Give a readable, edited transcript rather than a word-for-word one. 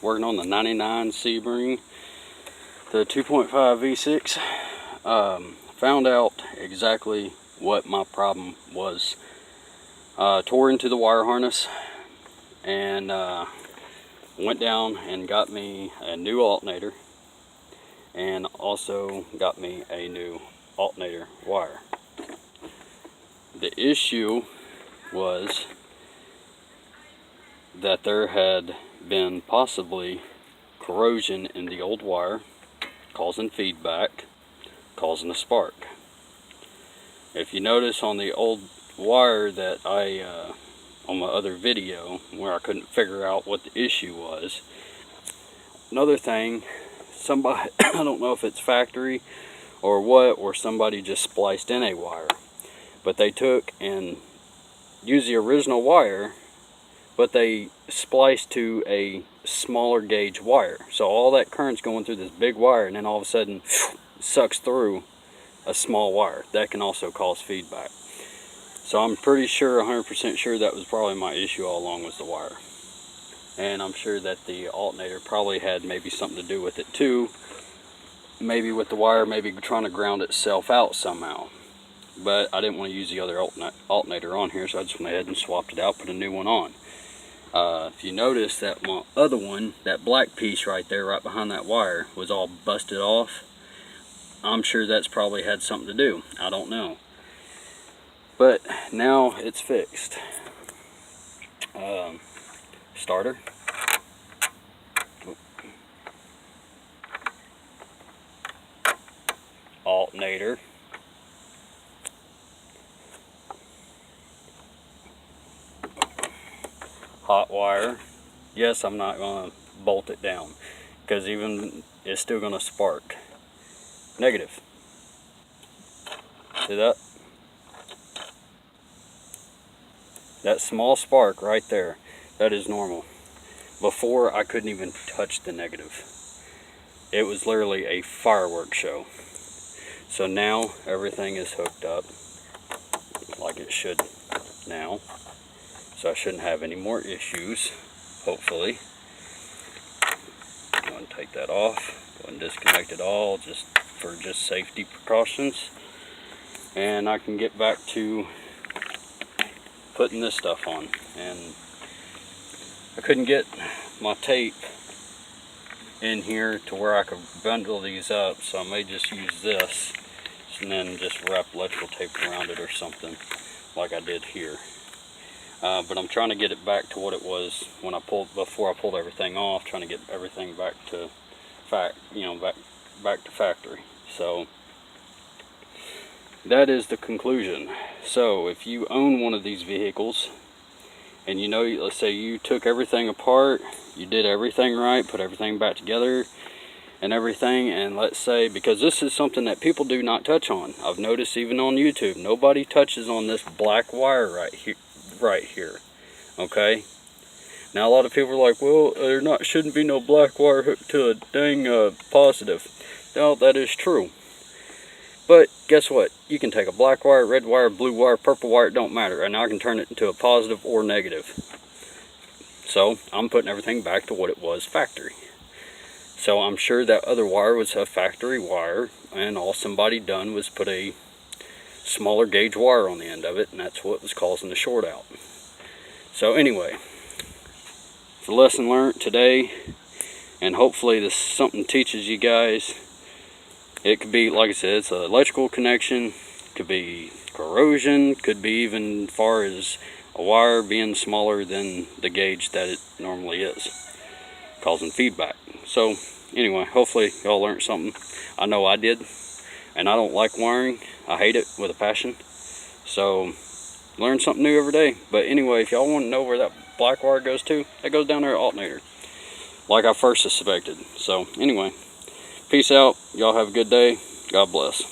Working on the 99 Sebring, the 2.5 V6. Found out exactly what my problem was. Tore into the wire harness and went down and got me a new alternator, and also got me a new alternator wire. The issue was that there had been possibly corrosion in the old wire, causing feedback, causing a spark. If you notice on the old wire that on my other video where I couldn't figure out what the issue was. Another thing, somebody, I don't know if it's factory or what, or somebody just spliced in a wire, but they took and used the original wire, but they spliced to a smaller gauge wire. So all that current's going through this big wire, and then all of a sudden sucks through a small wire. That can also cause feedback. So I'm pretty sure, 100% sure, that was probably my issue all along, was the wire. And I'm sure that the alternator probably had maybe something to do with it too. Maybe with the wire, maybe trying to ground itself out somehow. But I didn't want to use the other alternator on here, so I just went ahead and swapped it out, put a new one on. If you notice that my other one, that black piece right there, right behind that wire, was all busted off. I'm sure that's probably had something to do. I don't know. But now it's fixed. Starter. Alternator. Hot wire. Yes, I'm not going to bolt it down, because even it's still going to spark. Negative. See that? That small spark right there, that is normal. Before, I couldn't even touch the negative. It was literally a fireworks show. So now everything is hooked up like it should now. So I shouldn't have any more issues, hopefully. Go and take that off. Go and disconnect it all just for safety precautions. And I can get back to putting this stuff on. And I couldn't get my tape in here to where I could bundle these up, so I may just use this and then just wrap electrical tape around it or something like I did here. But I'm trying to get it back to what it was when before I pulled everything off, trying to get everything back to back to factory. So that is the conclusion. So if you own one of these vehicles, and you know, let's say you took everything apart, you did everything right, put everything back together and everything, and let's say, because this is something that people do not touch on. I've noticed even on YouTube, nobody touches on this black wire right here. Okay? Now a lot of people are like, well, there shouldn't be no black wire hooked to a dang positive. No, that is true. But guess what? You can take a black wire, red wire, blue wire, purple wire, it don't matter. And I can turn it into a positive or negative. So I'm putting everything back to what it was factory. So I'm sure that other wire was a factory wire, and all somebody done was put a smaller gauge wire on the end of it, and that's what was causing the short out. So anyway, the lesson learned today, and hopefully this something teaches you guys. It could be, like I said, it's an electrical connection, could be corrosion, could be even far as a wire being smaller than the gauge that it normally is, causing feedback. So anyway, hopefully y'all learned something. I know I did, and I don't like wiring. I hate it with a passion. So learn something new every day. But anyway, if y'all want to know where that black wire goes to, that goes down there at alternator, like I first suspected. So anyway, peace out. Y'all have a good day. God bless.